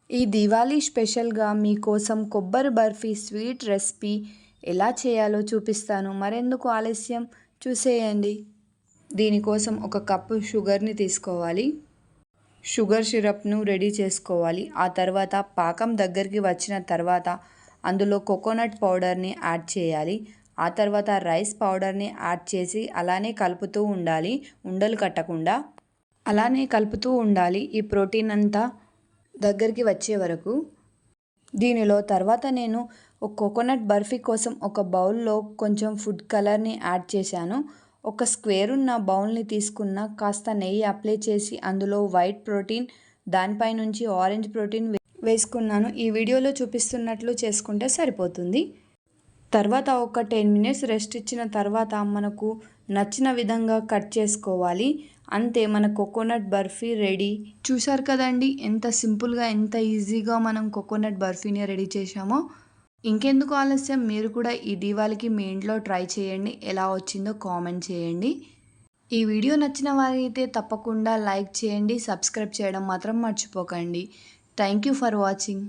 ఈ దివాళీ స్పెషల్‌గా మీకోసం కొబ్బరి బర్ఫీ స్వీట్ రెసిపీ ఎలా చేయాలో చూపిస్తాను. మరెందుకు ఆలస్యం చూసేయండి. దీనికోసం ఒక కప్పు షుగర్‌ని తీసుకోవాలి. షుగర్ సిరప్‌ను రెడీ చేసుకోవాలి. ఆ తర్వాత పాకం దగ్గరికి వచ్చిన తర్వాత అందులో కోకోనట్ పౌడర్‌ని యాడ్ చేయాలి. ఆ తర్వాత రైస్ పౌడర్‌ని యాడ్ చేసి అలానే కలుపుతూ ఉండాలి. ఉండలు కట్టకుండా. అలానే కలుపుతూ ఉండాలి ఈ ప్రోటీన్ అంతా దగ్గరికి వచ్చే వరకు. దీనిలో తర్వాత నేను ఒక కోకోనట్ బర్ఫీ కోసం ఒక బౌల్లో కొంచెం ఫుడ్ కలర్‌ని యాడ్ చేశాను. ఒక స్క్వేర్ ఉన్న బౌల్‌ని తీసుకున్న, కాస్త నెయ్యి అప్లై చేసి అందులో వైట్ ప్రోటీన్, దానిపై నుంచి ఆరెంజ్ ప్రోటీన్ వేసుకున్నాను. ఈ వీడియోలో చూపిస్తున్నట్లు చేసుకుంటే సరిపోతుంది. తర్వాత ఒక 10 మినిట్స్ రెస్ట్ ఇచ్చిన తర్వాత మనకు నచ్చిన విధంగా కట్ చేసుకోవాలి. అంతే, మన కోకోనట్ బర్ఫీ రెడీ. చూశారు కదండి ఎంత సింపుల్‌గా, ఎంత ఈజీగా మనం కోకోనట్ బర్ఫీని రెడీ చేశామో. ఇంకెందుకు ఆలస్యం, మీరు కూడా ఈ దీవాళికి మీ ఇంట్లో ట్రై చేయండి. ఎలా వచ్చిందో కామెంట్ చేయండి. ఈ వీడియో నచ్చిన వారైతే తప్పకుండా లైక్ చేయండి. సబ్స్క్రైబ్ చేయడం మాత్రం మర్చిపోకండి. Thank you for watching.